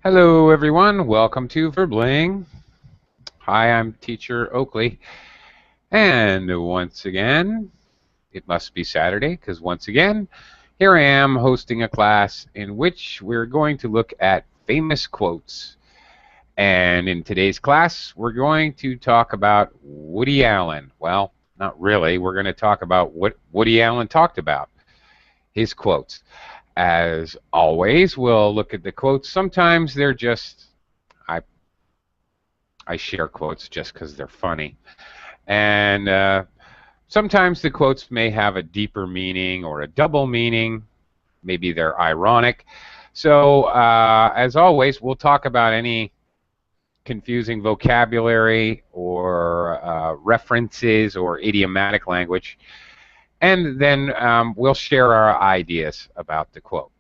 Hello, everyone. Welcome to Verbling. Hi, I'm Teacher Oakley. And once again, it must be Saturday because once again, here I am hosting a class in which we're going to look at famous quotes. And in today's class, we're going to talk about Woody Allen. Well, not really. We're going to talk about what Woody Allen talked about, his quotes. As always, we'll look at the quotes. Sometimes they're just I I share quotes just because they're funny. And sometimes the quotes may have a deeper meaning or a double meaning. Maybe they're ironic. So, as always, we'll talk about any confusing vocabulary or references or idiomatic language. And then we'll share our ideas about the quote.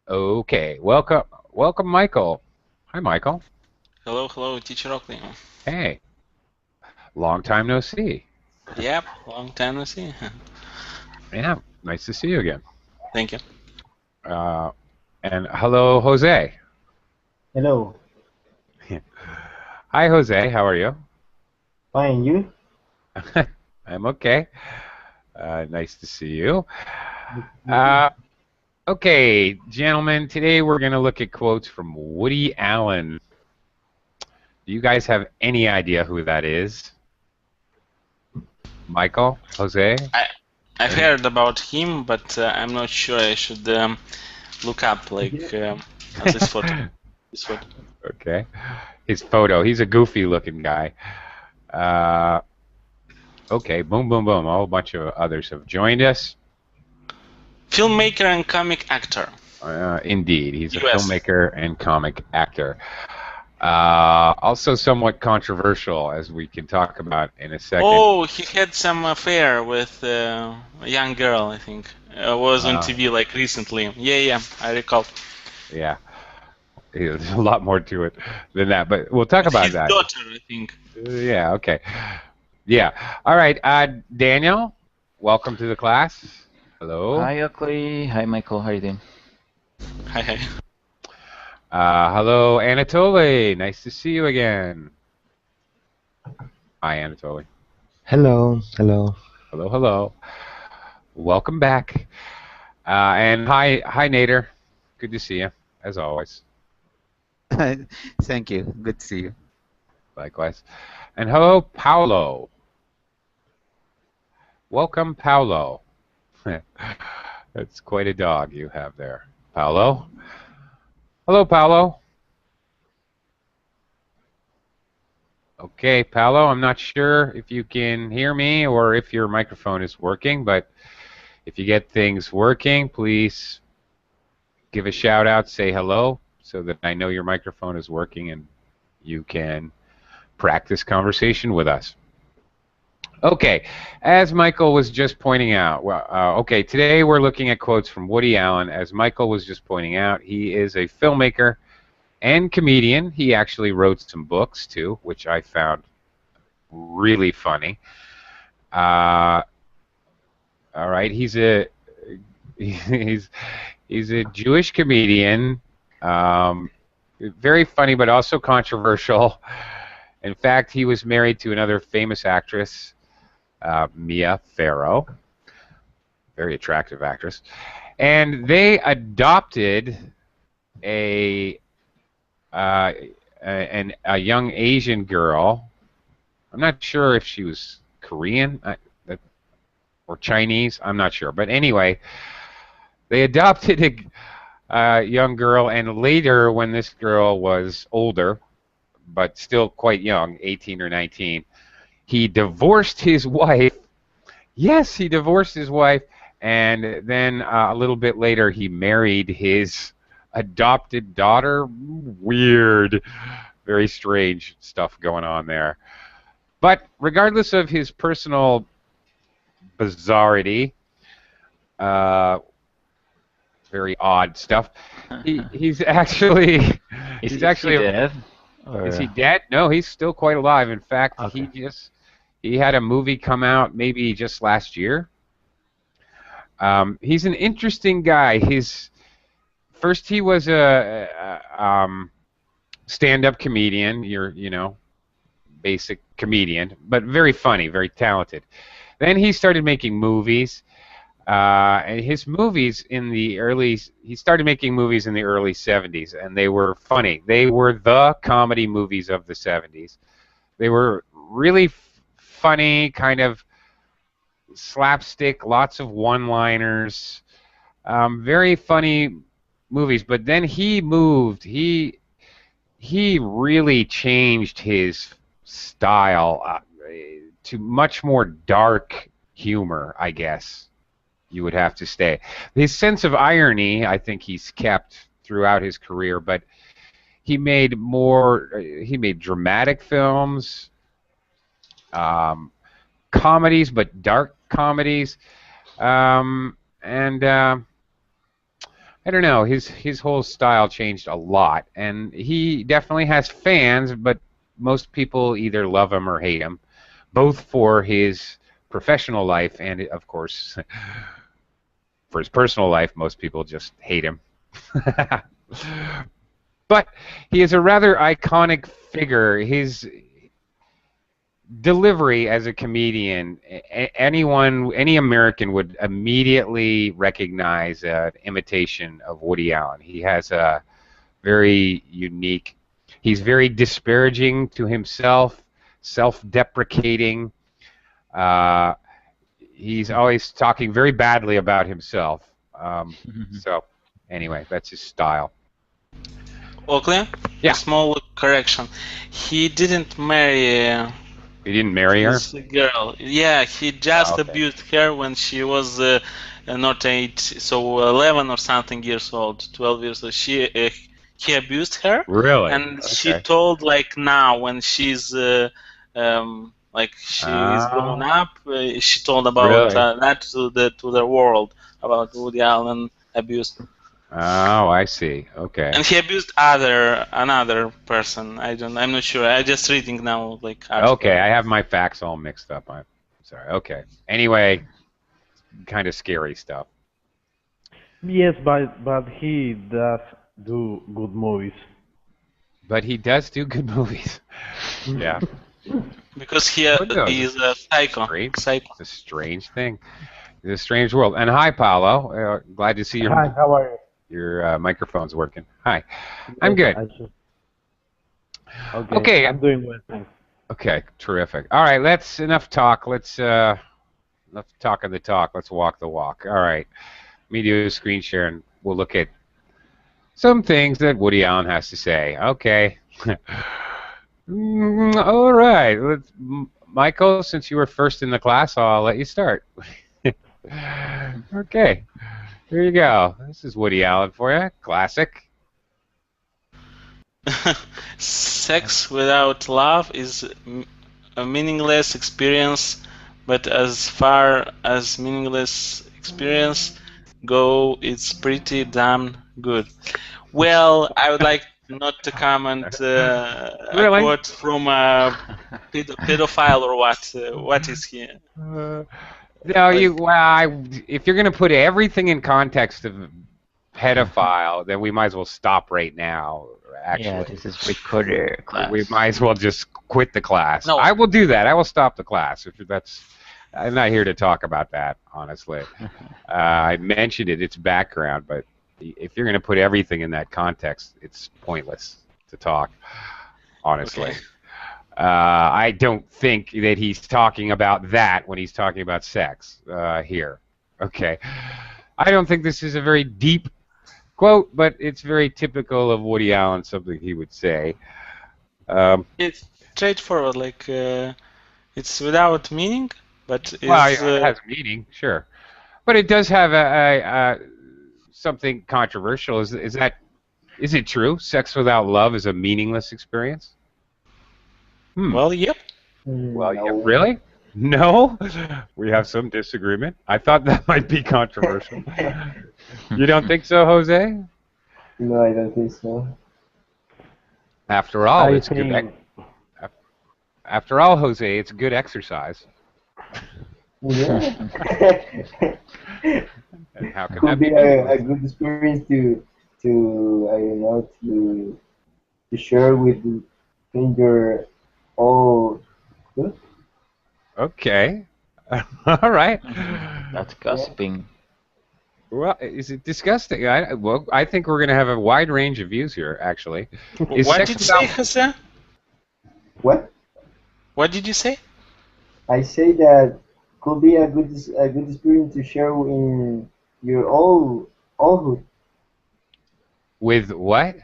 Okay, welcome, Michael. Hi, Michael. Hello, Teacher Oakley. Hey, long time no see. Yep, long time no see. Yeah, nice to see you again. Thank you. And hello, Jose. Hello, Hi, Jose. How are you? fine, you? I'm okay. Nice to see you. Okay, gentlemen, today we're going to look at quotes from Woody Allen. Do you guys have any idea who that is? Michael? Jose? I've heard about him, but I'm not sure. I should look up this photo. This photo. Okay. His photo. He's a goofy looking guy. Okay, boom, boom, boom. A whole bunch of others have joined us. Filmmaker and comic actor. Indeed, he's a US. filmmaker and comic actor. Also somewhat controversial, as we can talk about in a second. Oh, he had some affair with a young girl, I think. Was on TV like recently. Yeah, I recall. Yeah. There's a lot more to it than that, but we'll talk about His that. daughter, I think. Yeah, okay. Yeah. All right, Daniel, welcome to the class. Hello. Hi, Oakley. Hi, Michael. How are you doing? Hi. Hello, Anatoly. Nice to see you again. Hi, Anatoly. Hello. Hello. Welcome back. And hi, Nader. Good to see you, as always. Thank you. Good to see you. Likewise. And hello, Paolo. Welcome, Paolo. That's quite a dog you have there. Paolo? Hello, Paolo. Okay, Paolo, I'm not sure if you can hear me or if your microphone is working, but if you get things working, please give a shout out, say hello, so that I know your microphone is working and you can practice conversation with us. Okay, as Michael was just pointing out, okay, today we're looking at quotes from Woody Allen. As Michael was just pointing out, he is a filmmaker and comedian. He actually wrote some books too, which I found really funny. All right, he's a Jewish comedian, very funny but also controversial. In fact, he was married to another famous actress, Mia Farrow, very attractive actress, and they adopted a young Asian girl. I'm not sure if she was Korean or Chinese. I'm not sure, but anyway, they adopted a young girl, and later, when this girl was older, but still quite young, 18 or 19, he divorced his wife. Yes, he divorced his wife, and then a little bit later he married his adopted daughter. Weird, very strange stuff going on there. But regardless of his personal bizarrity, very odd stuff, he's actually dead? Is he dead? No, he's still quite alive. In fact, Okay. he had a movie come out maybe just last year. He's an interesting guy. His first he was a stand-up comedian. Basic comedian, but very funny, very talented. Then he started making movies. And his movies he started making movies in the early 70s, and they were funny. They were the comedy movies of the 70s. They were really funny, kind of slapstick, lots of one-liners, very funny movies. But then he moved. He really changed his style to much more dark humor, I guess you would have to say. His sense of irony, I think he's kept throughout his career, but he made dramatic films, comedies, but dark comedies, and I don't know, his whole style changed a lot, and he definitely has fans, but most people either love him or hate him, both for his professional life and, of course, for his personal life. Most people just hate him. But he is a rather iconic figure. His delivery as a comedian, any American would immediately recognize an imitation of Woody Allen. He has a very unique, he's very disparaging to himself, self-deprecating. He's always talking very badly about himself. So, anyway, that's his style. Oakley? Yeah. A small correction. He didn't marry He didn't marry her? this girl. Yeah, he just Okay. abused her when she was not 8, so 11 or something years old, 12 years old. He abused her. Really? And she Okay. told, like, now when she's like she's grown up, she told about Really? that to the world about Woody Allen abuse. Oh, I see. Okay. And he abused another person. I'm not sure. I'm just reading now, like. Article. Okay, I have my facts all mixed up. I'm sorry. Okay. Anyway, kind of scary stuff. Yes, but he does do good movies. But he does do good movies. Yeah. Because he Who knows? is a psycho. Great. Psycho. It's a strange thing. It's a strange world. And hi, Paolo. Glad to see Hi, how are you? your microphone's working. Hi. I'm good. Okay. I'm doing well, thanks. Okay, terrific. All right, enough talk. Let's talk of the talk. Let's walk the walk. All right. Let me do a screen share, and we'll look at some things that Woody Allen has to say. Okay. All right. Michael, since you were first in the class, I'll let you start. Okay. Here you go. This is Woody Allen for you. Classic. Sex without love is a meaningless experience, but as far as meaningless experience go, it's pretty damn good. Well, I would like not to comment Really? a quote from a pedophile or what. What is he? No, if you're going to put everything in context of pedophile, then we might as well stop right now. Actually, Yeah, this is recorder class. we might as well just quit the class. No. I will do that. I will stop the class. I'm not here to talk about that, honestly. I mentioned its background, but if you're going to put everything in that context, it's pointless to talk, honestly. Okay. I don't think that he's talking about that when he's talking about sex here. Okay. I don't think this is a very deep quote, but it's very typical of Woody Allen, something he would say. It's straightforward, like it's without meaning, but it's, Well, it has meaning, sure. But it does have a something controversial. Is it true? Sex without love is a meaningless experience? well, yep. Well, yeah, really? No? We have some disagreement. I thought that might be controversial. You don't think so, Jose? No, I don't think so. After all, I it's good. think- After all, Jose, it's good exercise. Yeah. And how can Could that be be? a good experience to to I don't know to share with in your all good. Okay. All right. That's Yeah. gossiping. Well, is it disgusting? Well, I think we're going to have a wide range of views here, actually. Is What sex did you say, without... Jose? What What did you say? I say that could be a good experience to share in your all With what?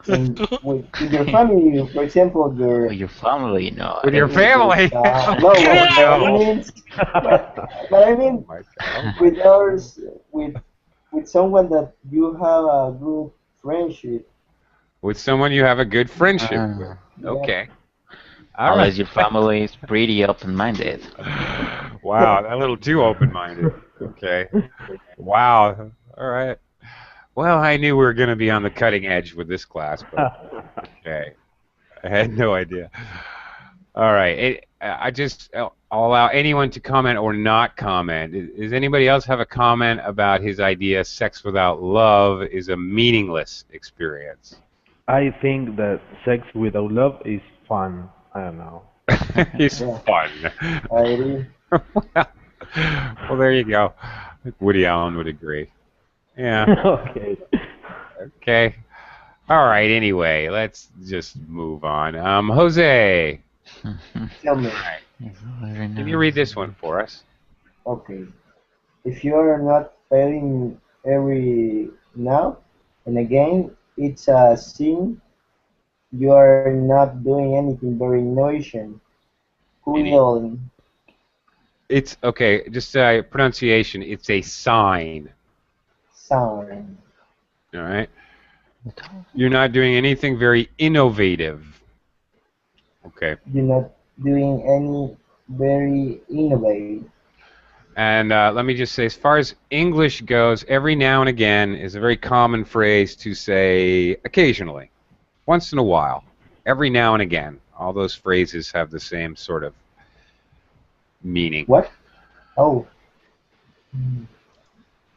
in with your family, for example, With your family, no. With your with family? no, Oh, but I no. mean, but I mean Oh, my God. with ours with someone that you have a good friendship. With someone you have a good friendship with. Yeah. Okay. All right. Unless your family is pretty open-minded. Wow, a little too open-minded. Okay. Wow. All right. Well, I knew we were going to be on the cutting edge with this class, but okay. I had no idea. All right. I'll allow anyone to comment or not comment. Does anybody else have a comment about his idea sex without love is a meaningless experience? I think that sex without love is fun. I don't know. It's Yeah. fun. I agree. Well, there you go. I think Woody Allen would agree. Yeah. Okay. Okay. All right. Anyway, let's just move on. Jose, Tell me. can you read this one for us? Okay. If you are not failing every now and again, it's a sin. You are not doing anything very notion. Cool. It's okay. Just pronunciation. It's a sign. Sound. All right. You're not doing anything very innovative. Okay. You're not doing any very innovative. And let me just say, as far as English goes, every now and again is a very common phrase to say occasionally, once in a while, every now and again. All those phrases have the same sort of meaning. What? Oh,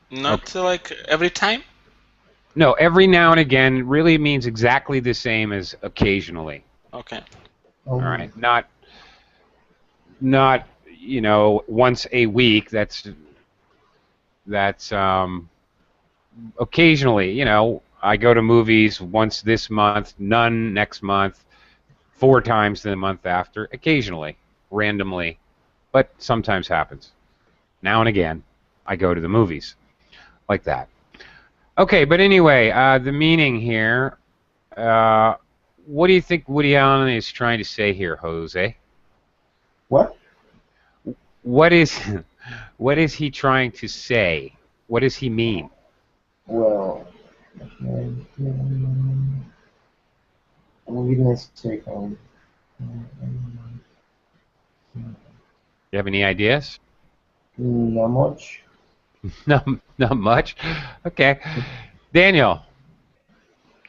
Not like every time? No, every now and again really means exactly the same as occasionally. Okay. oh. All right, not once a week. That's occasionally. I go to movies once this month, none next month, 4 times the month after, occasionally, randomly, but sometimes happens. Now and again, I go to the movies, like that. Okay, but anyway, the meaning here. What do you think Woody Allen is trying to say here, Jose? What? What is he trying to say? What does he mean? Well, give me a second. You have any ideas? Not much. Not much. Okay, Daniel.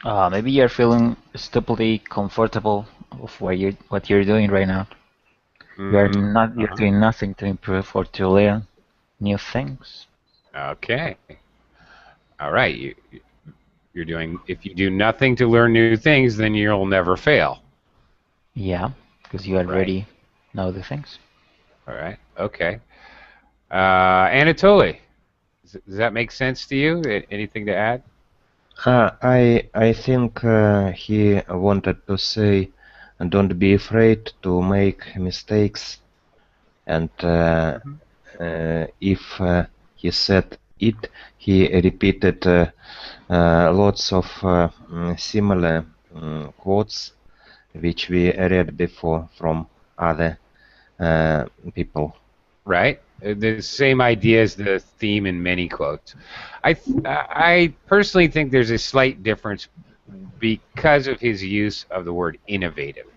Maybe you're feeling stupidly comfortable with what you're doing right now. You're doing nothing to improve or to learn new things. Okay. All right. You're doing. If you do nothing to learn new things, then you'll never fail. Yeah, because you already know the things. All right. Okay. Anatoly, does that make sense to you? Anything to add? I think he wanted to say, don't be afraid to make mistakes, and if he said it, he repeated lots of similar quotes which we read before from other people. Right. The same idea as the theme in many quotes. I personally think there's a slight difference because of his use of the word innovative.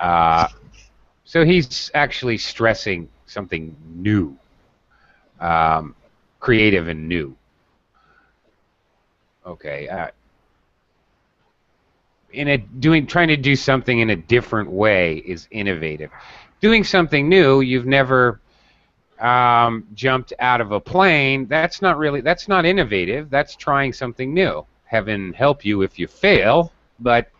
So he's actually stressing something new, creative and new. Okay. Trying to do something in a different way is innovative. Doing something new, you've never jumped out of a plane, that's not innovative. That's trying something new. Heaven help you if you fail, but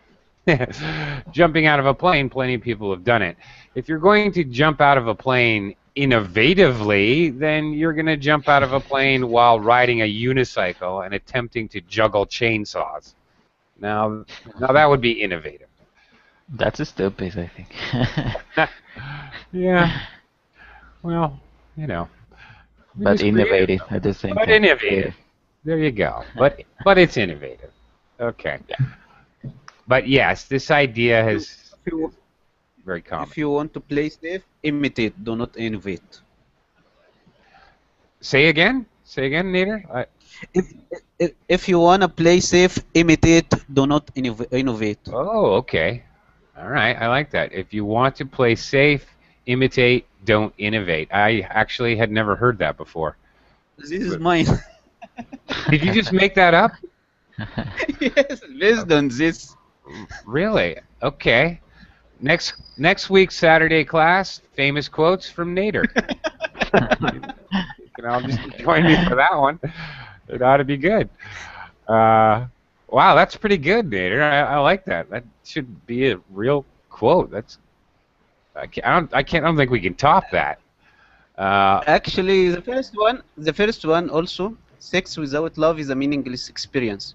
jumping out of a plane, plenty of people have done it. If you're going to jump out of a plane innovatively, then you're going to jump out of a plane while riding a unicycle and attempting to juggle chainsaws. Now that would be innovative. That's stupid, I think. Yeah. Well, you know. But innovative at the same But time. innovative. There you go. But it's innovative. Okay. But yes, this idea has very common. If you want to play safe, imitate, do not innovate. Say again, Nader. If you wanna play safe, imitate, do not innovate. Oh, okay. All right, I like that. If you want to play safe, imitate, don't innovate. I actually had never heard that before. This is mine. Did you just make that up? Yes, based on this. Really? Okay. Next week's Saturday class, famous quotes from Nader. You can all just join me for that one. It ought to be good. Wow, that's pretty good, Nader. I like that. That should be a real quote. I don't think we can top that. Actually, the first one also, sex without love is a meaningless experience.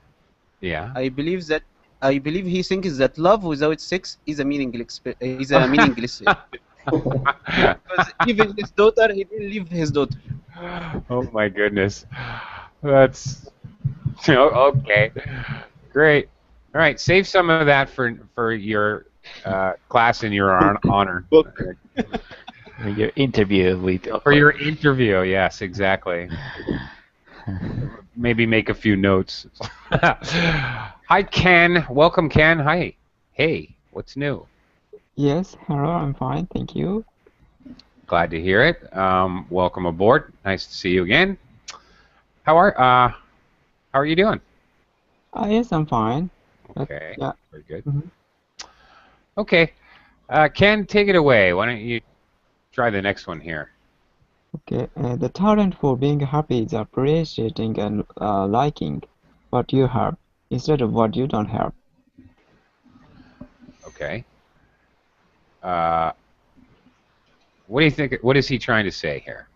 Yeah. I believe he thinks that love without sex is a meaningless. Because even his daughter, he didn't leave his daughter. Oh my goodness. That's okay. Great. All right, save some of that for your class in your honor. Your interview with. For your interview, yes, exactly. Maybe make a few notes. Hi, Ken. Welcome, Ken. Hi. Hey, what's new? Yes, hello, I'm fine, thank you. Glad to hear it. Welcome aboard. Nice to see you again. How are you doing? Yes, I'm fine. Okay. Yeah. Very good. Mhm. Okay. Ken, take it away. Why don't you try the next one here? Okay, the talent for being happy is appreciating and liking what you have instead of what you don't have. Okay. What do you think? What is he trying to say here?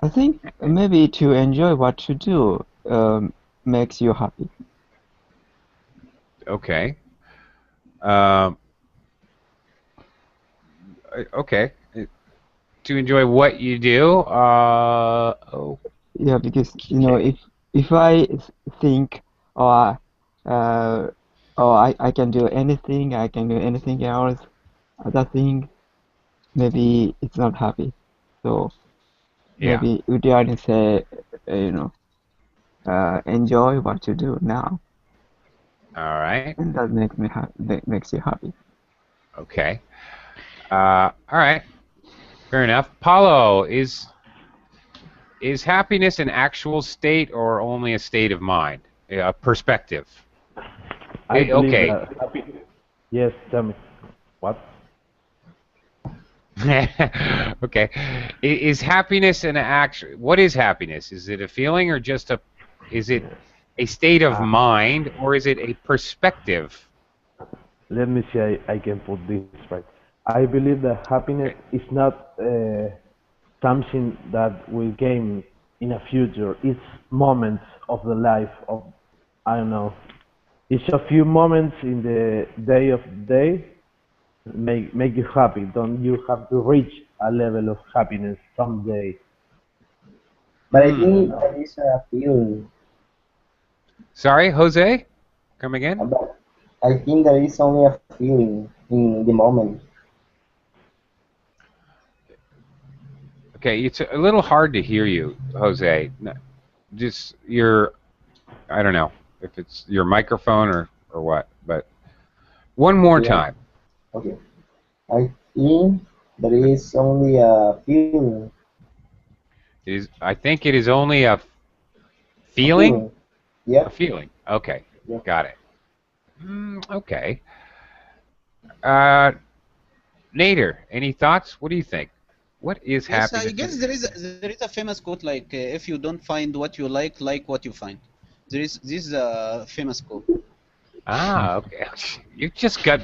I think maybe to enjoy what you do makes you happy. Okay. Okay. To enjoy what you do. Oh. Yeah, because you know, if I think, oh, I can do anything, I can do anything else, that thing, maybe it's not happy. So Yeah. maybe we didn't say, enjoy what you do now, All right. and that makes you happy. Okay. All right. Fair enough. Paulo, is happiness an actual state or only a state of mind? A perspective? I believe okay. that yes, tell me. What? Okay. Is happiness an actual? What is happiness? Is it a feeling or just a? Is it a state of mind or is it a perspective? Let me see. I can put this right. I believe that happiness is not something that will gain in a future. It's moments of the life of, I don't know. It's a few moments in the day make you happy. Don't you have to reach a level of happiness someday? But I think that is a feeling. Sorry, Jose? Come again? But I think that is only a feeling in the moment. Okay, it's a little hard to hear you, Jose. Just I don't know if it's your microphone or what, but one more time. Okay. I think that is only a feeling. I think it is only a feeling? Yeah. A feeling. Okay, Yeah. got it. Okay. Nader, any thoughts? What do you think? What is Yes, happiness? I guess there is a famous quote like if you don't find what you like what you find. This is a famous quote. Ah, okay. You just got.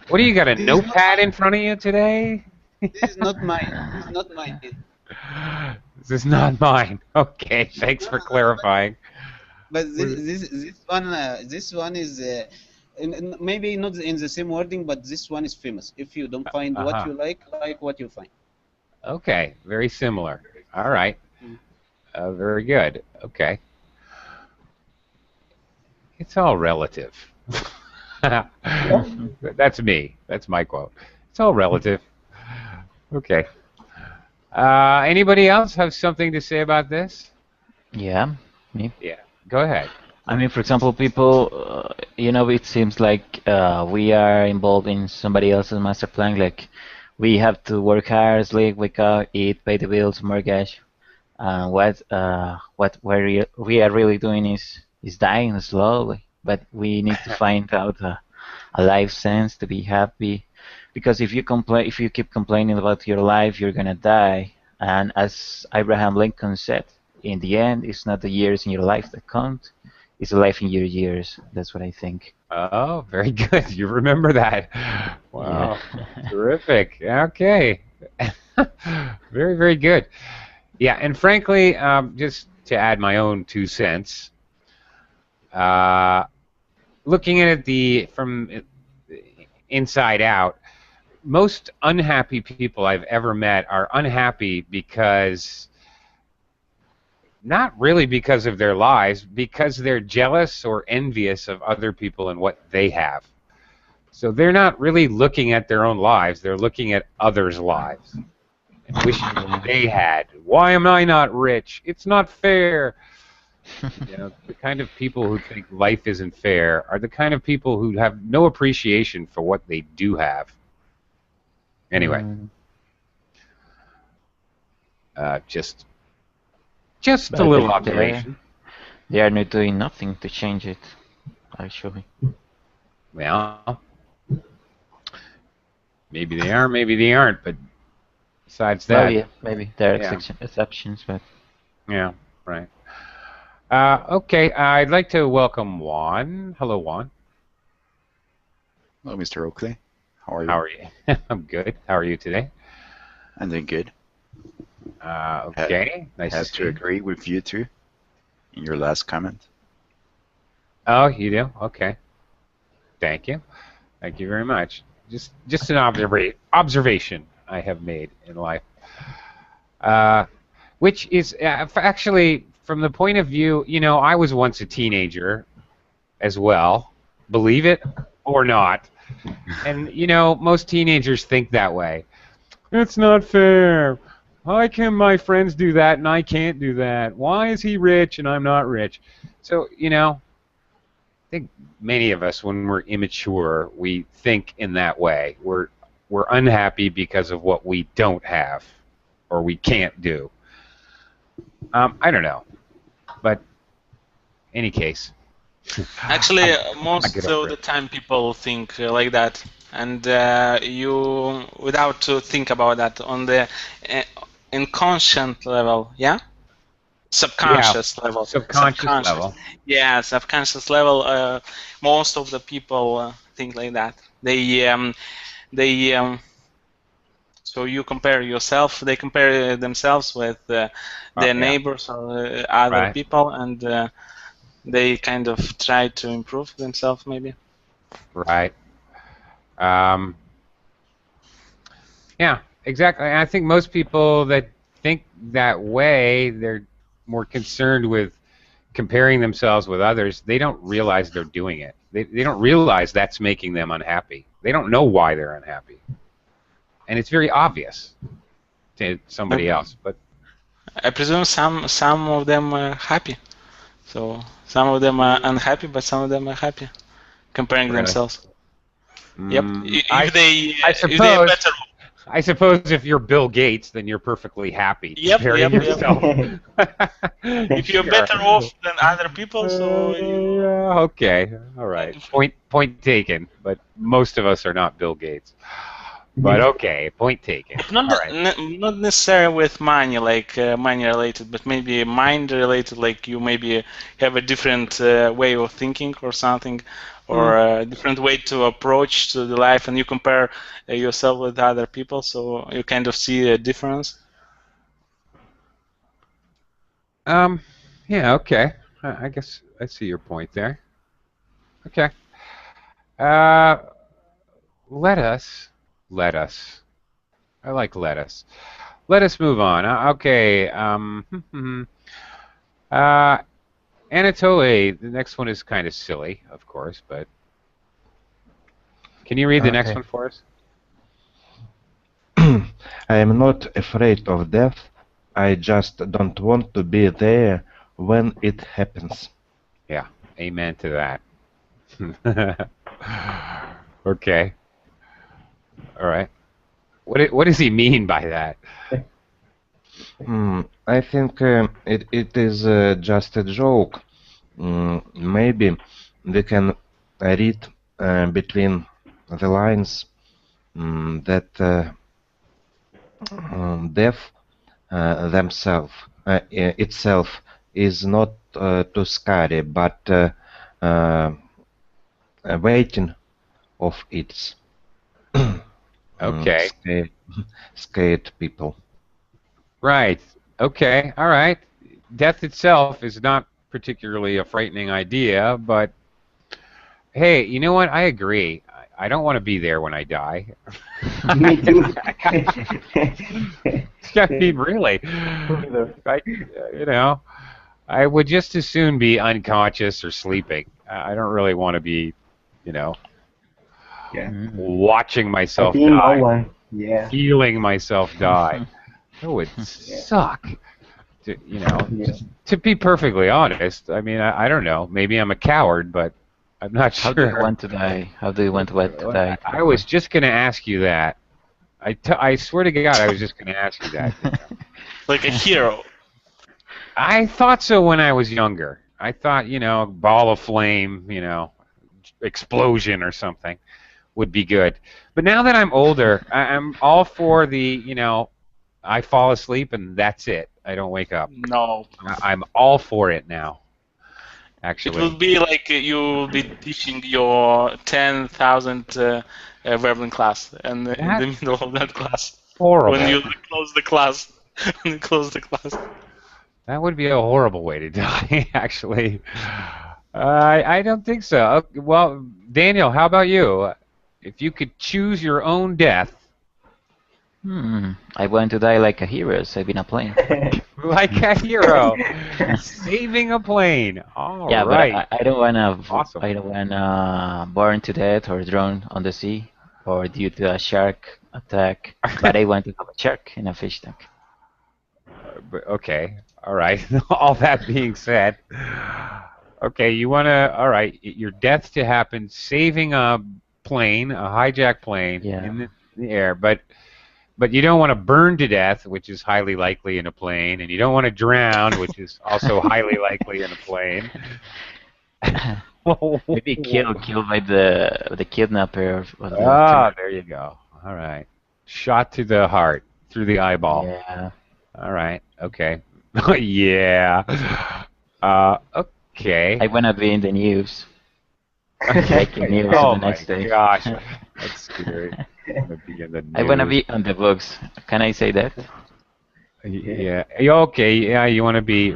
What do you got? A This is not notepad in mine. front of you today? This is not mine. This is not mine. This is not mine. Okay, thanks for clarifying. But this one is maybe not in the same wording, but this one is famous. If you don't find what you like what you find. Okay, very similar. All right. Very good. Okay. It's all relative. That's me. That's my quote. It's all relative. Okay. Anybody else have something to say about this? Yeah, me. Yeah. Go ahead. I mean, for example, people, it seems like we are involved in somebody else's master plan. Like, we have to work hard, sleep, wake up, eat, pay the bills, mortgage. What we are really doing is dying slowly. But we need to find out a life sense to be happy. Because if you keep complaining about your life, you're gonna die. And as Abraham Lincoln said, in the end, it's not the years in your life that count. It's the life in your years. That's what I think. Oh, very good. You remember that. Wow. Yeah. Terrific. Okay. Very, very good. Yeah, and frankly, just to add my own 2 cents, looking at it from inside out, most unhappy people I've ever met are unhappy because, not really because of their lives, because they're jealous or envious of other people and what they have. So they're not really looking at their own lives, they're looking at others' lives and wishing they had. Why am I not rich? It's not fair. The kind of people who think life isn't fair are the kind of people who have no appreciation for what they do have. Anyway, just a little observation. They are not doing nothing to change it, actually. Well, maybe they are, maybe they aren't, but besides that... Well, yeah, maybe. There are exceptions, but... Yeah, right. Okay, I'd like to welcome Juan. Hello, Juan. Hello, Mr. Oakley. How are you? How are you? I'm good. How are you today? I'm doing good. Okay, nice I have to agree with you too in your last comment. Oh, you do? Okay. Thank you. Thank you very much. Just an observation I have made in life, which is actually, from the point of view, I was once a teenager as well, believe it or not. And, most teenagers think that way. It's not fair. Why can my friends do that and I can't do that? Why is he rich and I'm not rich? So, I think many of us, when we're immature, we think in that way. We're unhappy because of what we don't have or we can't do. I don't know. But, any case. Actually, most of the time people think like that, and you, without to think about that, on the inconscient level, yeah? Subconscious level. Subconscious level. Yeah, subconscious level. Most of the people think like that. So you compare yourself. They compare themselves with their neighbors or other people, and they kind of try to improve themselves, maybe. Right. Yeah, exactly. I think most people that think that way, they're more concerned with comparing themselves with others. They don't realize they're doing it. They don't realize that's making them unhappy. They don't know why they're unhappy. And it's very obvious to somebody else. But I presume some of them are happy. So some of them are unhappy, but some of them are happy, comparing themselves. Yep. I suppose if you're Bill Gates, then you're perfectly happy comparing yourself. If you're better off than other people, so yeah, okay, all right. Point taken. But most of us are not Bill Gates. But okay, point taken. Not All right. not necessarily with money, like money related, but maybe mind related, like you maybe have a different way of thinking or something, or a different way to approach to the life, and you compare yourself with other people, so you kind of see a difference. Yeah, okay. I guess I see your point there. Okay. Uh, let us. I like let us. Let us move on. Okay. Anatoly, the next one is kind of silly, of course, but can you read the next Okay. one for us? I am not afraid of death. I just don't want to be there when it happens. Yeah. Amen to that. Okay. All right. What does he mean by that? I think it is just a joke. Maybe we can read between the lines that death itself is not too scary, but waiting of its Okay. scared people. Right. Okay. All right. Death itself is not particularly a frightening idea, but hey, you know what? I agree. I don't want to be there when I die. Me too. I mean, really. You know, I would just as soon be unconscious or sleeping. I don't really want to be, you know, Yeah. watching I myself think no die, one. Yeah. feeling myself die. That would Yeah. suck. You know, Yeah. just to be perfectly honest, I mean, I don't know. Maybe I'm a coward, but I'm not How do you sure. want to die? How do you want to die? I was just going to ask you that. I swear to God, I was just going to ask you that. Like a hero. I thought so when I was younger. I thought, you know, ball of flame, you know, explosion or something would be good. But now that I'm older, I'm all for the, you know, I fall asleep and that's it. I don't wake up. No. I'm all for it now. It Actually. will be like you will be teaching your 10,000 Veblen class, and in the middle of that class, horrible. when you close the class, when you close the class. That would be a horrible way to die, actually. I don't think so. Well, Daniel, how about you? If you could choose your own death. I want to die like a hero, saving a plane. Like a hero, saving a plane. All yeah, right. but I don't wanna. Awesome. I don't wanna burn to death or drown on the sea or due to a shark attack. But I want to have a shark in a fish tank. Okay. All right. All that being said, okay, you wanna. All right, your death to happen, saving a plane, a hijacked plane in the air, but you don't want to burn to death, which is highly likely in a plane, and you don't want to drown, which is also highly likely in a plane. Maybe killed by the kidnapper. There you go. All right. Shot to the heart, through the eyeball. Yeah. All right. Okay. Yeah. Okay. I wanna be in the news. Breaking news the next day. Oh my gosh, that's scary. Be in the I wanna news. be on the books. Can I say that? Yeah. Okay. Yeah. You want to be.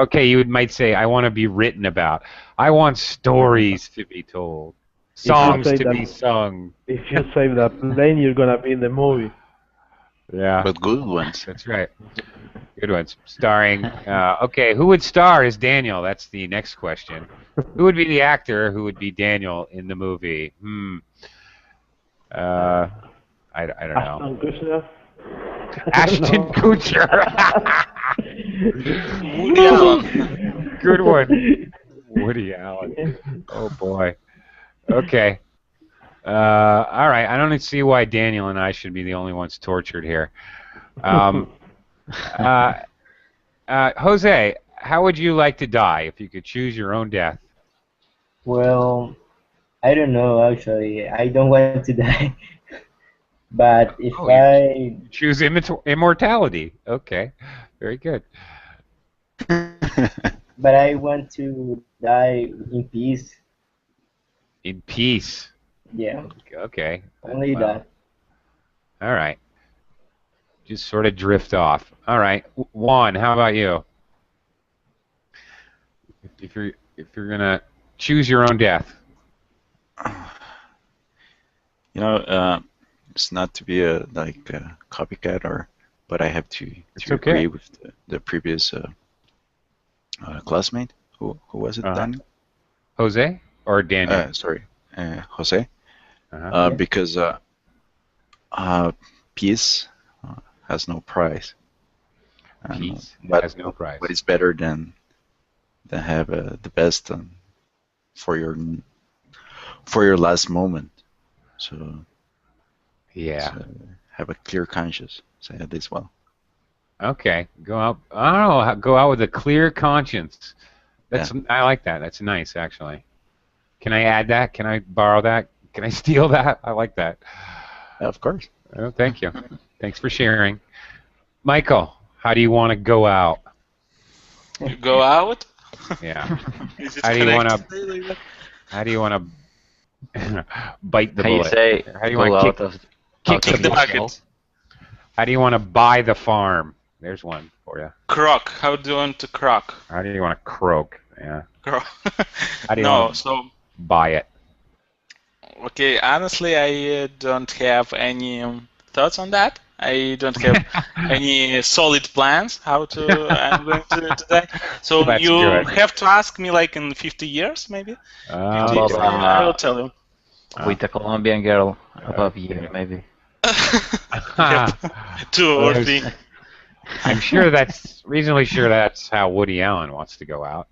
Okay. You might say, "I want to be written about. I want stories to be told, songs to be sung." If you save that plane, you're gonna be in the movie. Yeah. But good ones. That's right. Good ones. Starring. Okay. Who would star as Daniel? That's the next question. Who would be the actor who would be Daniel in the movie? I don't know. Ashton Kutcher. Ashton Kutcher. Woody Allen. Good one. Woody Allen. Oh boy. Okay. All right. I don't see why Daniel and I should be the only ones tortured here. Jose, how would you like to die if you could choose your own death? Well, I don't know actually. I don't want to die. But if Oh, I choose immortality. Okay, very good. but I want to die in peace. In peace. Yeah, Okay. only Well, that. all right. Just sort of drift off. All right, Juan, how about you? If you're gonna choose your own death. You know, it's not to be a copycat, but I have to It's agree okay. with the previous classmate. Who was it, Daniel? Jose or Daniel? Sorry, Jose. Uh-huh. Because peace has no price. And, Peace has no price. What is better than have the best for your last moment? So Yeah. so have a clear conscience. Say it this well. Okay. Go out. I don't know. Go out with a clear conscience. I like that. That's nice, actually. Can I add that? Can I borrow that? Can I steal that? I like that. Of course. Oh, thank you. Thanks for sharing. Michael, how do you want to go out? You go out? Yeah. Is it How do you want correct to? to say like that? How do you want to bite the How you bullet? say How do you go want to out of kick Kick the the bucket? bucket. How do you want to buy the farm? There's one for you. Croak. How do you want to croak? How do you want to croak? Yeah. How do you No, want to so buy it? okay, honestly, I don't have any thoughts on that. I don't have any solid plans how to I'm going to die. So That's you good. have to ask me like in 50 years, maybe. 50 About, years, I will tell you. with a Colombian girl above you, maybe. Yep. 2 or 3. I'm sure that's reasonably sure that's how Woody Allen wants to go out.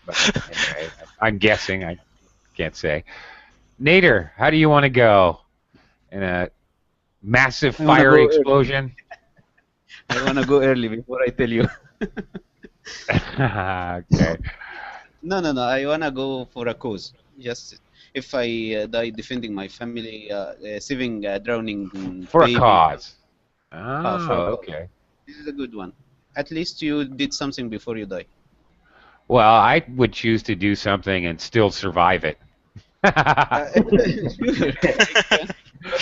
But anyway, I'm guessing. I can't say. Nader, how do you want to go? In a massive I wanna fiery go explosion? I wanna go early before I tell you. Okay. No. I wanna go for a cause. Just if I die defending my family, saving drowning For a baby. cause. For Oh, a cause. okay. This is a good one. At least you did something before you die. Well, I would choose to do something and still survive it. Sure.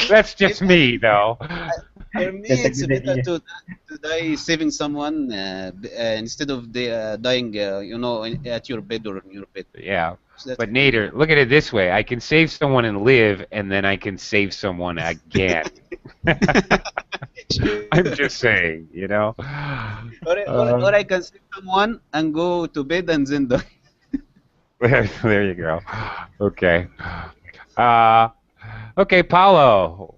That's just me, though. For me, That's a it's good better idea. to die saving someone instead of dying, at your bed or on your bed. Yeah. So that's But Nader, look at it this way. I can save someone and live, and then I can save someone again. I'm just saying, you know. Or I can save someone and go to bed and then die. There you go. Okay. Okay, Paulo.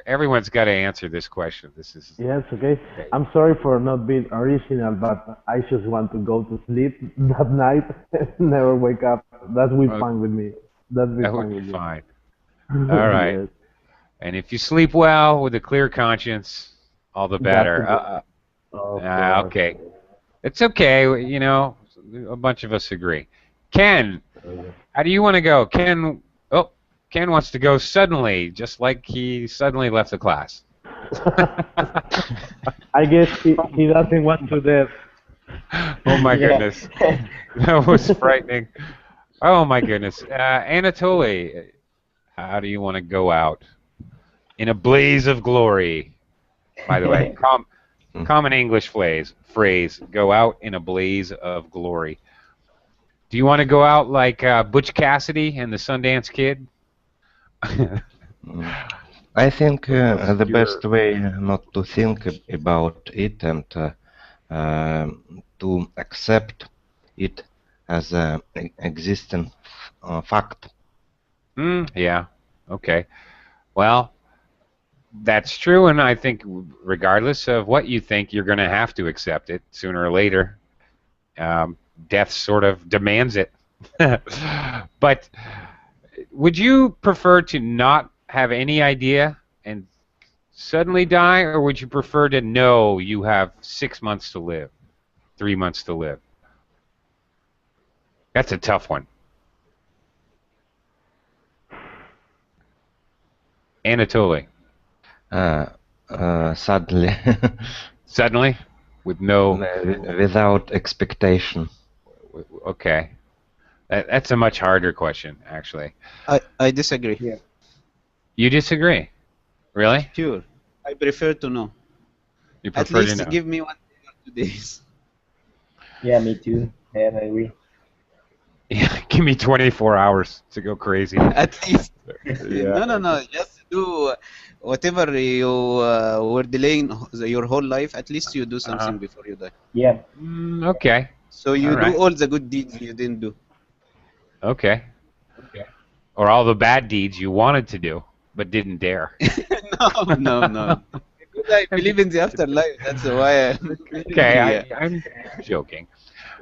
Everyone's got to answer this question. This is Yes, okay. I'm sorry for not being original, but I just want to go to sleep that night and never wake up. That will be fine with me. That will be that would fine be with me. fine. All right. Yes. And if you sleep well with a clear conscience, all the better. Of course. Okay. It's okay. You know, a bunch of us agree. Ken, how do you want to go? Ken wants to go suddenly, just like he suddenly left the class. I guess he doesn't want to death. Oh my Yeah. goodness. That was frightening. Oh my goodness. Anatoly, how do you want to go out? In a blaze of glory. By the way, common English phrase, go out in a blaze of glory. Do you want to go out like Butch Cassidy and the Sundance Kid? I think the Your- best way not to think about it and to accept it as a existing fact. Yeah. Okay. Well, that's true, and I think regardless of what you think, you're going to have to accept it sooner or later. Death sort of demands it. But would you prefer to not have any idea and suddenly die, or would you prefer to know you have 6 months to live, 3 months to live? That's a tough one. Anatoly. Sadly. Suddenly, with no. Without expectation. Okay. That's a much harder question, actually. I disagree. Yeah. You disagree? Really? Sure. I prefer to know. You At prefer to least know? give me 1 day or 2 days. Yeah, me too. Yeah, I agree. Yeah, give me 24 hours to go crazy. At least. Yeah. No. Just do whatever you were delaying your whole life. At least you do something before you die. Yeah. Okay. So you All right. do all the good deeds you didn't do. Okay. Or all the bad deeds you wanted to do but didn't dare. No. Because I believe in the afterlife. That's why. Okay, I'm joking.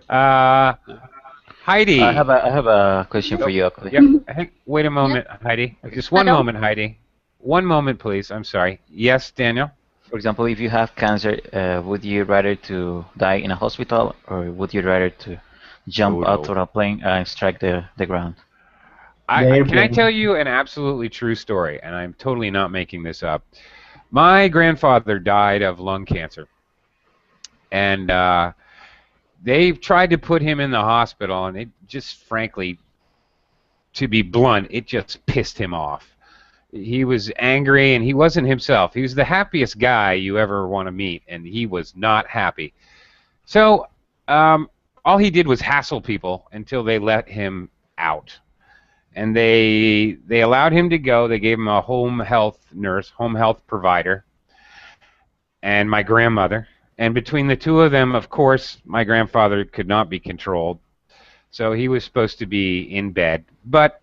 Heidi. I have a question for you, Oakley. Yep. Wait a moment, Heidi. Just one Hello? moment, Heidi. One moment, please. I'm sorry. Yes, Daniel? For example, if you have cancer, would you rather to die in a hospital, or would you rather to jump out of a plane and strike the ground? Can I tell you an absolutely true story? And I'm totally not making this up. My grandfather died of lung cancer. And they tried to put him in the hospital, and it just, frankly, to be blunt, it just pissed him off. He was angry, and he wasn't himself. He was the happiest guy you ever want to meet, and he was not happy. So all he did was hassle people until they let him out. And they allowed him to go. They gave him a home health nurse, home health provider, and my grandmother. And between the two of them, of course, my grandfather could not be controlled. So he was supposed to be in bed. But,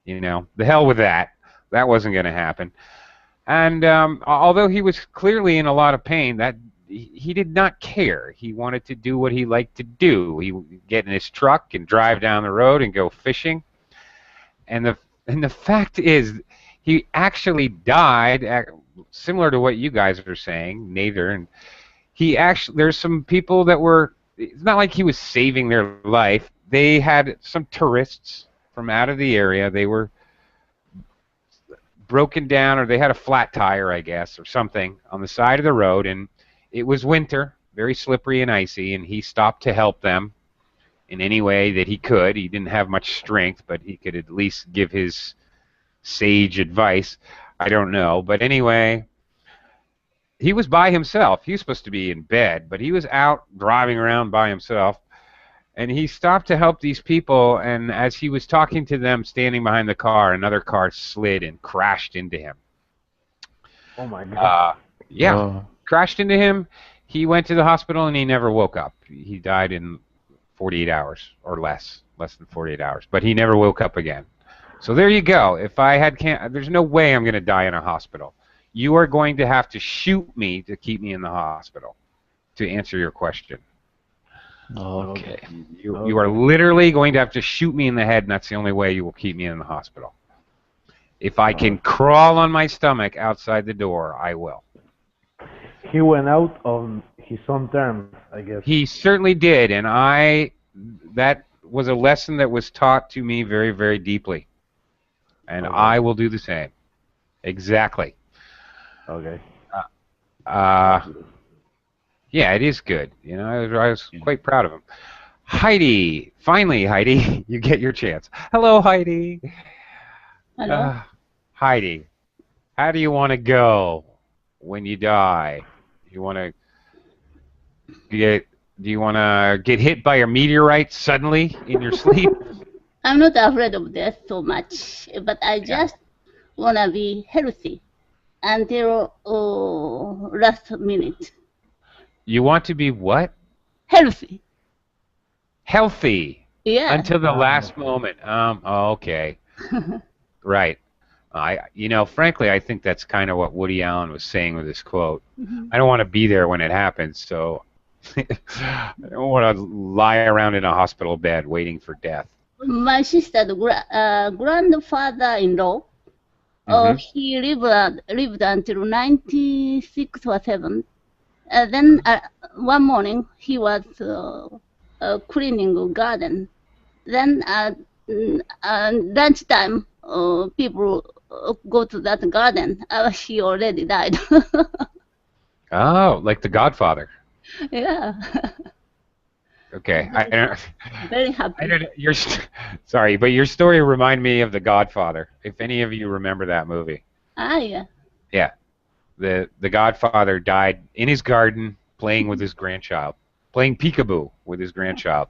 you know, the hell with that. That wasn't going to happen. And although he was clearly in a lot of pain, that he did not care. He wanted to do what he liked to do. He would get in his truck and drive down the road and go fishing. And the fact is, he actually died, similar to what you guys are saying, Nathan. And there's some people that were, it's not like he was saving their life. They had some tourists from out of the area. They were broken down, or they had a flat tire, I guess, or something on the side of the road. And it was winter, very slippery and icy, and he stopped to help them in any way that he could. He didn't have much strength, but he could at least give his sage advice. I don't know. But anyway, he was by himself. He was supposed to be in bed, but he was out driving around by himself. And he stopped to help these people, and as he was talking to them, standing behind the car, another car slid and crashed into him. Oh my God. Crashed into him. He went to the hospital, and he never woke up. He died in 48 hours or less than 48 hours. But he never woke up again. So there you go. If I had there's no way I'm going to die in a hospital. You are going to have to shoot me to keep me in the hospital, to answer your question. Okay. You are literally going to have to shoot me in the head, and that's the only way you will keep me in the hospital. If I can crawl on my stomach outside the door, I will. He went out on his own terms, I guess. He certainly did, and that was a lesson that was taught to me very, very deeply. And I will do the same. Exactly. Okay. Yeah, it is good. You know, I was quite proud of him. Heidi, finally, Heidi, you get your chance. Hello, Heidi. Hello. Heidi, how do you want to go when you die? Do you want to get hit by a meteorite suddenly in your sleep? I'm not afraid of death so much, but I just want to be healthy until last minute. You want to be what? Healthy. Healthy. Yeah. Until the last moment. Okay. Right. Frankly, I think that's kind of what Woody Allen was saying with this quote. I don't want to be there when it happens, so I don't want to lie around in a hospital bed waiting for death. My sister's grandfather-in-law, he lived until 96 or 7. Then one morning he was cleaning a garden. Then at lunchtime, people go to that garden. He already died. Oh, like The Godfather. Yeah. Okay. Very happy. Sorry, but your story reminded me of The Godfather. If any of you remember that movie. Yeah. Yeah. The Godfather died in his garden playing with his grandchild, playing peekaboo with his grandchild.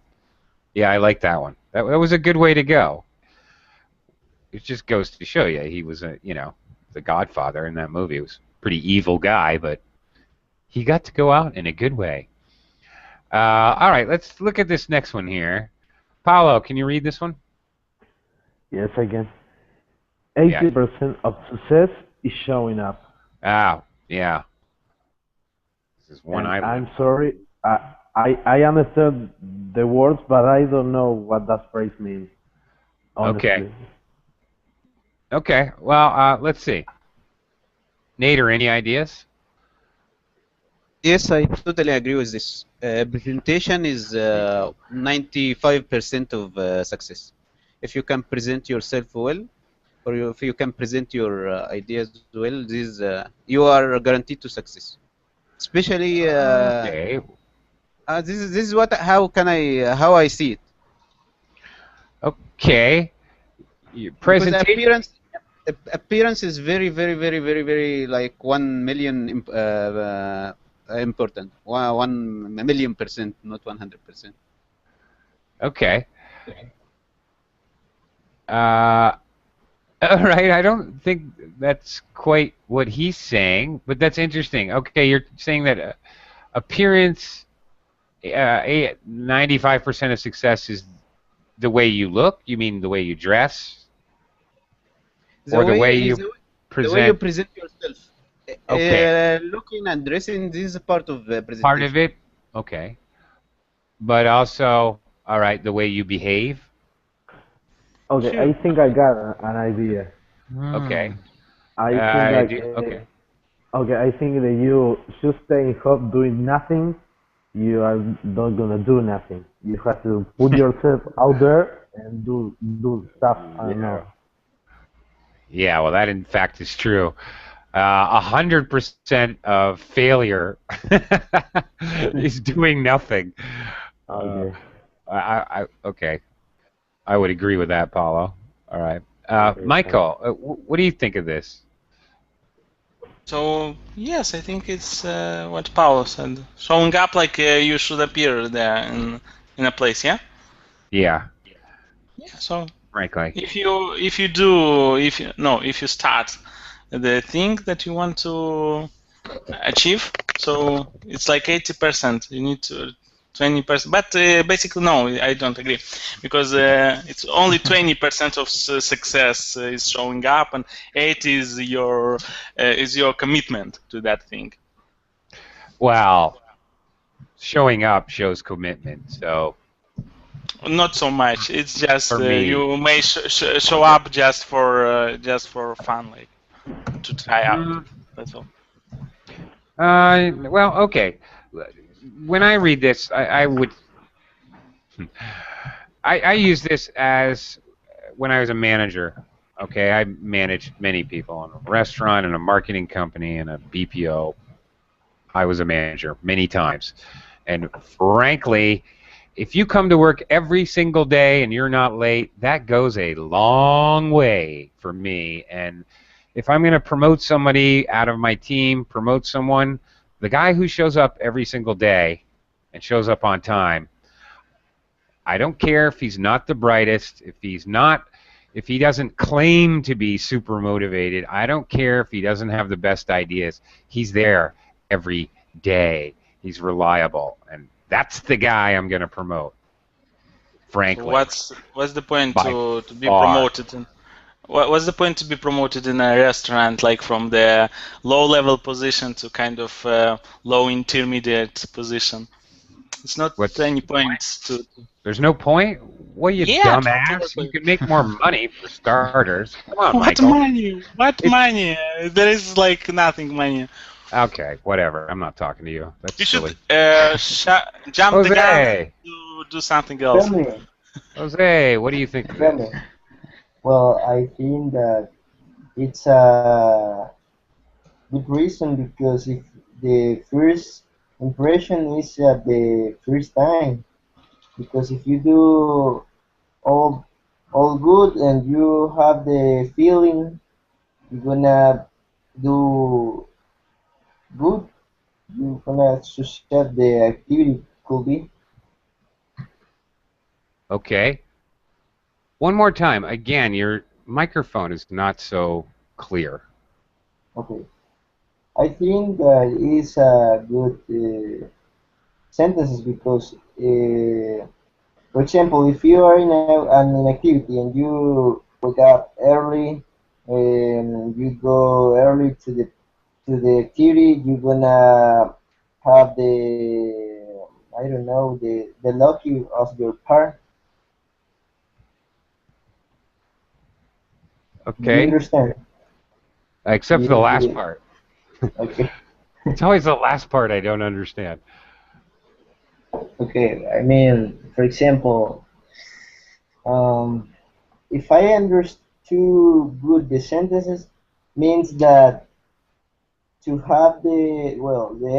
Yeah, I like that one. That was a good way to go. It just goes to show you he was the Godfather in that movie. He was a pretty evil guy, but he got to go out in a good way. All right, let's look at this next one here. Paolo, can you read this one? Yes, I can. 80% of success is showing up. Ah, yeah. This is one I'm sorry. I understand the words, but I don't know what that phrase means. Honestly. Okay. Well, let's see. Nader, any ideas? Yes, I totally agree with this. Presentation is 95% of success. If you can present yourself well, or if you can present your ideas well, this you are guaranteed to success. Especially, this is what how I see it. Okay. Presentation. Appearance is very like 1 million important. 1 million%, not 100%. Okay. All right, I don't think that's quite what he's saying, but that's interesting. Okay, you're saying that appearance, 95% of success is the way you look? You mean the way you dress? Or the way you present? The way you present yourself. Okay. Looking and dressing, this is a part of presentation. Part of it? Okay. But also, all right, the way you behave? Okay, sure. I think I got an idea. Okay. I think that you should stay home doing nothing. You are not gonna do nothing. You have to put yourself out there and do stuff. I don't know. Yeah, well, that in fact is true. 100% of failure is doing nothing. Okay. Okay. I would agree with that, Paulo. All right. Michael, what do you think of this? So, yes, I think it's what Paulo said. Showing up like you should appear there in a place, yeah? Yeah. Yeah, so frankly, if you start the thing that you want to achieve, so it's like 80%. You need to 20%, but basically no, I don't agree, because it's only 20% of success is showing up, and 80 is your commitment to that thing. Well, showing up shows commitment, so. Not so much. It's just you may show up just for fun, like to try out. That's all. Well, okay. When I read this, I use this as when I was a manager. Okay, I managed many people in a restaurant, in a marketing company, in a BPO. I was a manager many times, and frankly, if you come to work every single day and you're not late, that goes a long way for me. And if I'm going to promote somebody out of my team, promote someone, the guy who shows up every single day and shows up on time, I don't care if he's not the brightest, if he doesn't claim to be super motivated, I don't care if he doesn't have the best ideas. He's there every day. He's reliable, and that's the guy I'm going to promote. Frankly. So what's the point to be promoted? What's the point to be promoted in a restaurant, like from the low-level position to kind of low intermediate position? It's not any point to. There's no point? Well, you dumbass. You can make more money for starters. Come on, Michael. Money? What money? There is like nothing money. Okay, whatever. I'm not talking to you. That's silly. You should jump Jose. the gun to do something else. Jose, what do you think of this? Well, I think that it's a good reason, because if the first impression is at the first time, because if you do all all good and you have the feeling you're gonna do good, you're gonna succeed the activity could be. Okay. One more time. Again, your microphone is not so clear. Okay. I think that is a good sentences, because, for example, if you are in an activity and you wake up early and you go early to the activity, you're gonna have the, I don't know, the lucky of your part. Do you Okay. understand? Except for the last Yeah. part. Okay. It's always the last part I don't understand. Okay. I mean, for example, if I understood good the sentences, means that to have the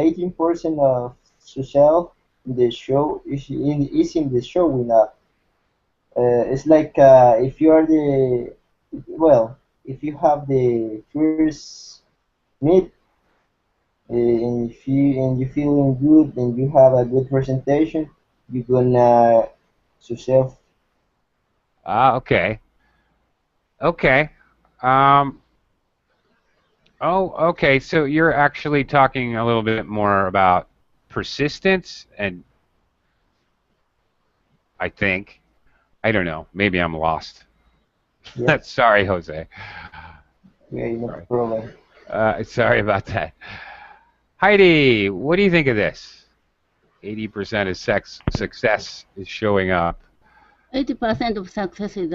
18% of yourself in the show is in the showing up. It's like, if you are if you have the first meet, and you feeling good and you have a good presentation, you're gonna yourself. Okay. Okay. Okay. So you're actually talking a little bit more about persistence, and I think, I don't know. Maybe I'm lost. Yeah. Sorry, Jose. Yeah, no Sorry. problem. Sorry about that. Heidi, what do you think of this? 80% of success is showing up. 80% of success is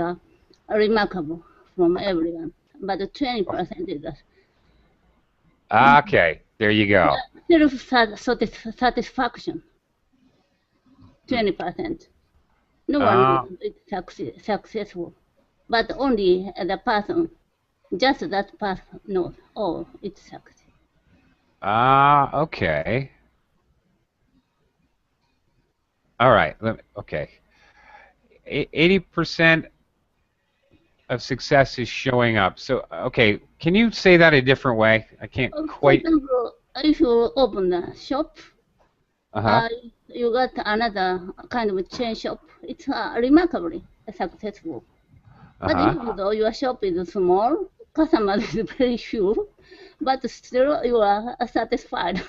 remarkable from everyone, but 20% is Okay, there you go. self-satisfaction. 20%. No one is successful, but only the person, just that person knows, oh, it's success. Okay. All right. Okay. 80% of success is showing up. So, okay, can you say that a different way? I can't quite. For example, if you open a shop, you got another kind of chain shop. It's remarkably successful. But even though your shop is small, customers is very few, but still you are satisfied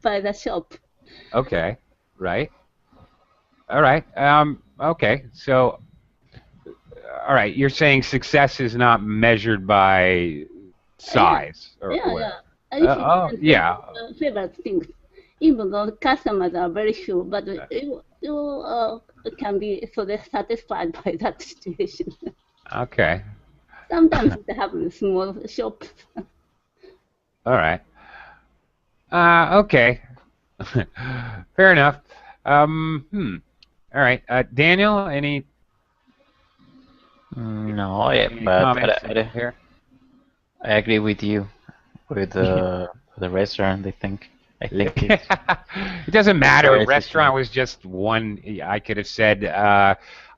by the shop. Okay. Right. All right. Okay. So, all right. You're saying success is not measured by size or Yeah. Favorite things. Even though customers are very few, but you can be so satisfied by that situation. Okay. Sometimes it happens small shops. All right. Okay. Fair enough. All right. Daniel, any? No, any but comments I agree with you with the restaurant. I think it doesn't matter. Restaurant was just one. I could have said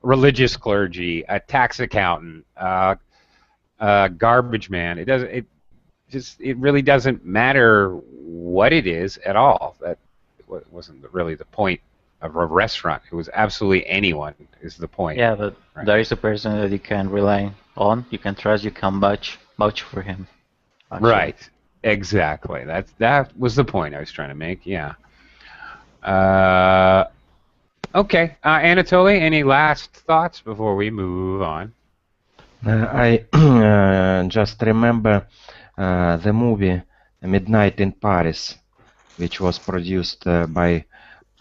religious clergy, a tax accountant, garbage man. It doesn't. It really doesn't matter what it is at all. That wasn't really the point of a restaurant. It was absolutely anyone is the point. Yeah, but there is a person that you can rely on, you can trust, you can vouch for him. Actually. Right. Exactly. That was the point I was trying to make. Yeah. Okay. Anatoly, any last thoughts before we move on? I just remember the movie Midnight in Paris, which was produced by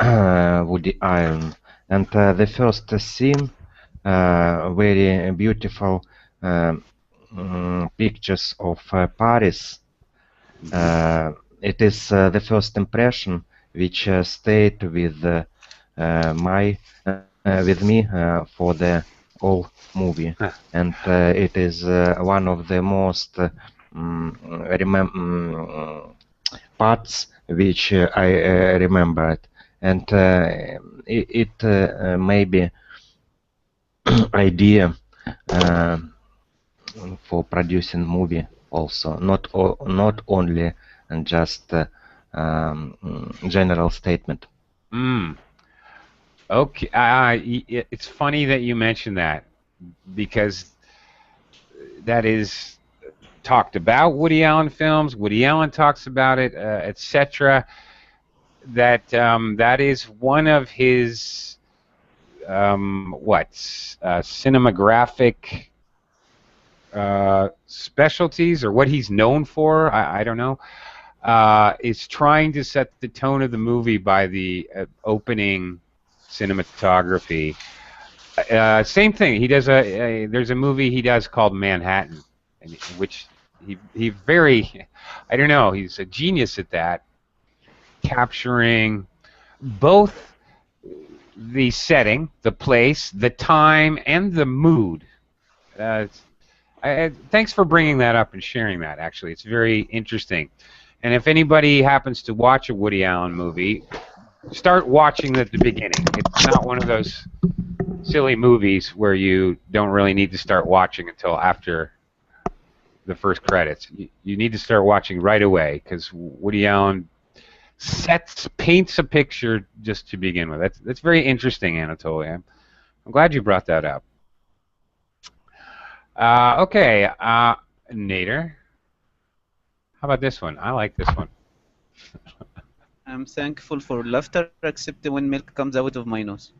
Woody Allen, and the first scene, very beautiful pictures of Paris. It is the first impression which stayed with with me for the whole movie, and it is one of the most parts which I remembered, and it may be idea for producing movie also, not only just general statement. Okay, it's funny that you mentioned that, because that is talked about Woody Allen films. Woody Allen talks about it, etc. That that is one of his cinematographic specialties, or what he's known for. I don't know. Is trying to set the tone of the movie by the opening cinematography. Same thing. He does there's a movie he does called Manhattan, in which he very, I don't know, he's a genius at that, capturing both the setting, the place, the time, and the mood. Thanks for bringing that up and sharing that. Actually, it's very interesting. And if anybody happens to watch a Woody Allen movie, start watching at the beginning. It's not one of those silly movies where you don't really need to start watching until after the first credits. You need to start watching right away, because Woody Allen paints a picture just to begin with. That's very interesting, Anatoly. I'm glad you brought that up. Okay, Nader, how about this one? I like this one. I'm thankful for laughter, except when milk comes out of my nose.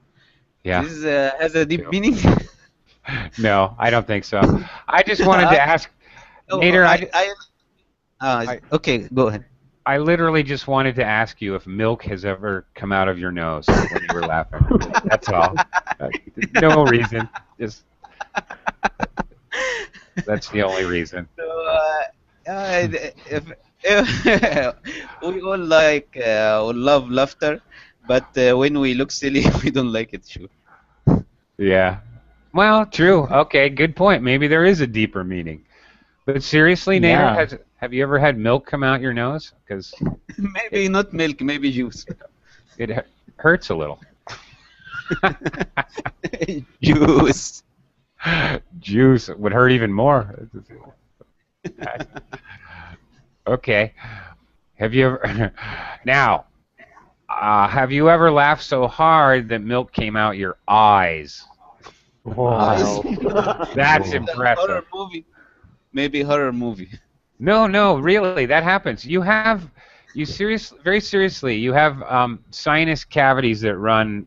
Yeah. This has a deep meaning. No, I don't think so. I just wanted to ask, Nader. Okay, go ahead. I literally just wanted to ask you if milk has ever come out of your nose when you were laughing. That's all. No reason. Just that's the only reason. So, we all like, we love laughter, but when we look silly, we don't like it. Sure. Yeah. Well, true. Okay, good point. Maybe there is a deeper meaning. But seriously, Nader, have you ever had milk come out your nose? Because maybe not milk, maybe juice. It hurts a little. Juice. Juice would hurt even more. Okay. Have you ever now? Have you ever laughed so hard that milk came out your eyes? Wow. That's impressive. Horror movie. Maybe horror movie. No, really, that happens. Very seriously, you have sinus cavities that run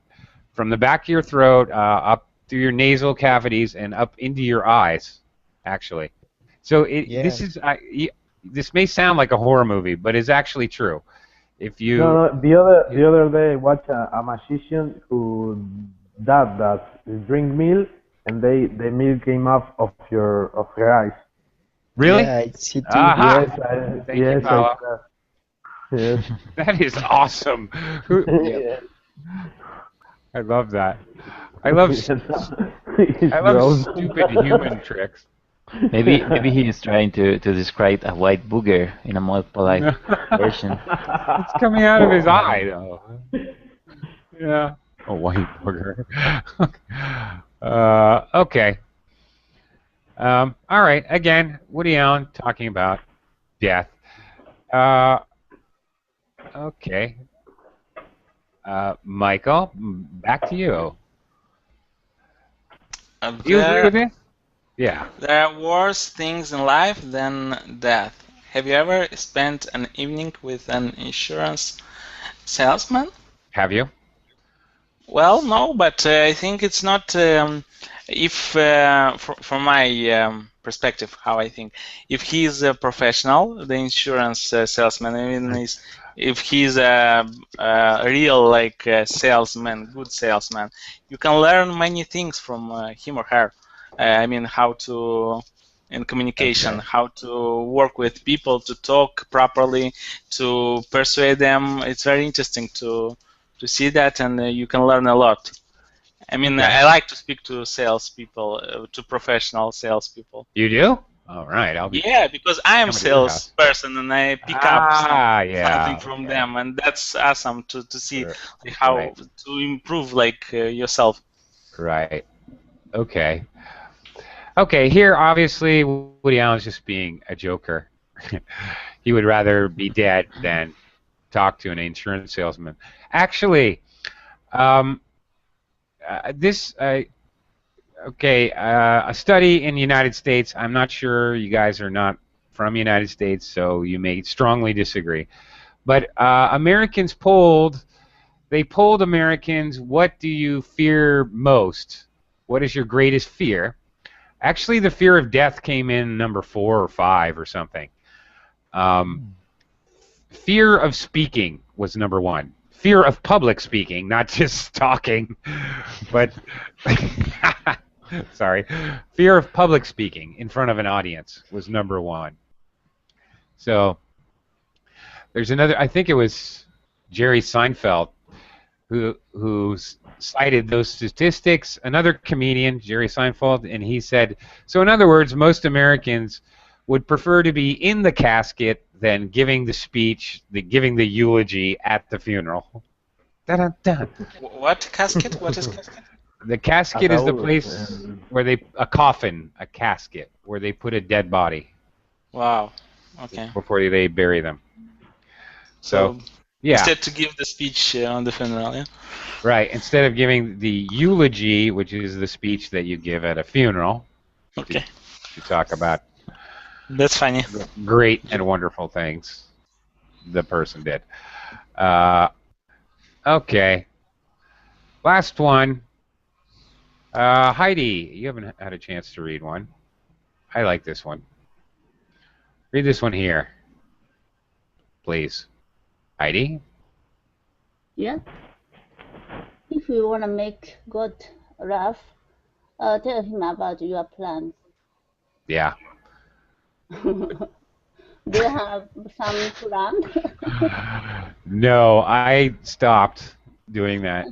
from the back of your throat up through your nasal cavities and up into your eyes, actually. So this may sound like a horror movie, but it's actually true. If you the other day I watched a magician who that drink milk, and the milk came off of her eyes. Really? Yeah, it's it. Yes, Thank you, Paolo. yes. That is awesome. I love that. I love stupid human tricks. Maybe he is trying to describe a white booger in a more polite version. It's coming out of his eye, though. Yeah, a white booger. Okay. All right. Again, Woody Allen talking about death. Okay. Michael, back to you. Do you agree with this? Yeah. There are worse things in life than death. Have you ever spent an evening with an insurance salesman? Have you? Well, no, but I think it's not. From my perspective, how I think, if he's a professional, the insurance salesman, I mean, if he's a real salesman, good salesman, you can learn many things from him or her. I mean, how to, in communication, how to work with people, to talk properly, to persuade them. It's very interesting to see that, and you can learn a lot. I mean, I like to speak to salespeople, to professional salespeople. You do? All right, I'll be. Yeah, because I am coming to your house. salesperson and I pick up yeah, something from them, and that's awesome to see Right. like, how Right. to improve like yourself. Right. Okay. Okay. Here, obviously, Woody Allen's just being a joker. He would rather be dead than talk to an insurance salesman. Actually, this. Okay, a study in the United States. I'm not sure, you guys are not from the United States, so you may strongly disagree. But Americans they polled Americans, what do you fear most? What is your greatest fear? Actually, the fear of death came in number 4 or 5 or something. Fear of speaking was number 1. Fear of public speaking, not just talking, but sorry. Fear of public speaking in front of an audience was number 1. So there's another, I think it was Jerry Seinfeld who cited those statistics, another comedian, Jerry Seinfeld, and he said, so in other words, most Americans would prefer to be in the casket than giving the speech, giving the eulogy at the funeral. Dun-dun-dun. What casket? What is casket? The casket is the place where a coffin, a casket, where they put a dead body. Wow. Okay. Before they bury them. So yeah. Instead to give the speech on the funeral, yeah? Right. Instead of giving the eulogy, which is the speech that you give at a funeral. Okay. To talk about. That's funny. Great and wonderful things the person did. Okay. Last one. Heidi, you haven't had a chance to read one. I like this one. Read this one here. Please. Heidi? Yeah. If you want to make God laugh, tell him about your plans. Yeah. Do you have some plan? No, I stopped doing that.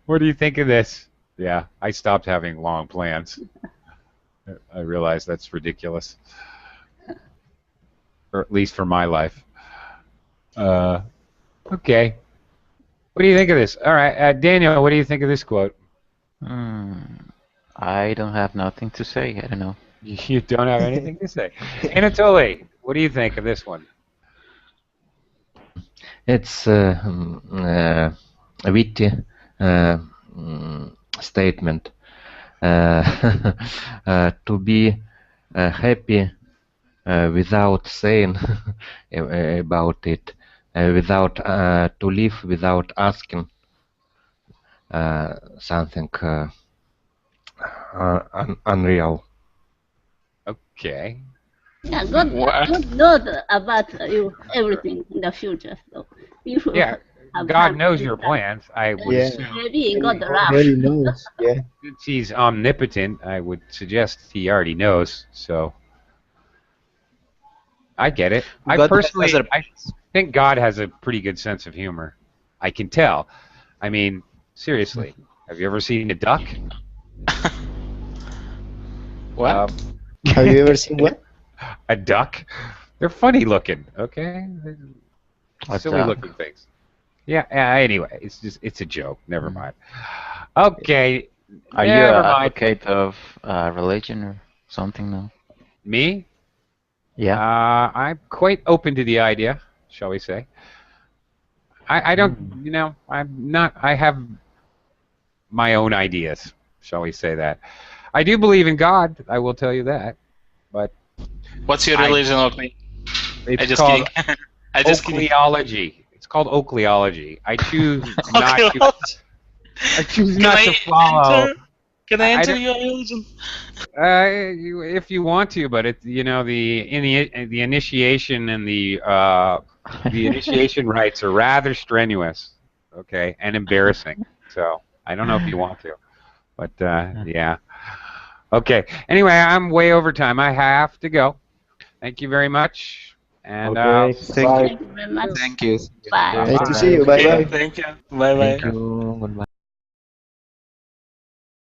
What do you think of this? Yeah, I stopped having long plans. I realize that's ridiculous. Or at least for my life. Okay. What do you think of this? All right, Daniel, what do you think of this quote? I don't have nothing to say. I don't know. You don't have anything to say. Anatoly, what do you think of this one? It's a witty statement. To be happy without saying about it, without to live without asking something unreal. Okay. Yeah, God knows about you everything in the future. So if you Yeah, have God time knows to your do that, plans. I would assume. maybe God laugh. Really knows, yeah. Since he's omnipotent, I would suggest he already knows. So I get it. I think God has a pretty good sense of humor. I can tell. I mean, seriously, have you ever seen a duck? What? Have you ever seen what? A duck? They're funny looking, okay? What's Silly that? looking things. Yeah, anyway, it's a joke. Never mind. Okay. Are you never an mind. advocate of religion or something now? Me? Yeah. I'm quite open to the idea, shall we say. I don't, I'm not, I have my own ideas, shall we say that. I do believe in God, I will tell you that, but... What's your religion, Oakley? It's just called kidding. I just kidding. Oakleology. It's called Oakleology. I choose not to... I choose Can not I to follow... Can I enter don't- your religion? If you want to, but it, the initiation and the initiation rites are rather strenuous, okay, and embarrassing. So I don't know if you want to, but yeah. Okay. Anyway, I'm way over time. I have to go. Thank you very much. And Okay. Thank you very much. Thank you. Bye. Nice to see you. Bye bye. Thank you. Bye bye. Thank you. Goodbye.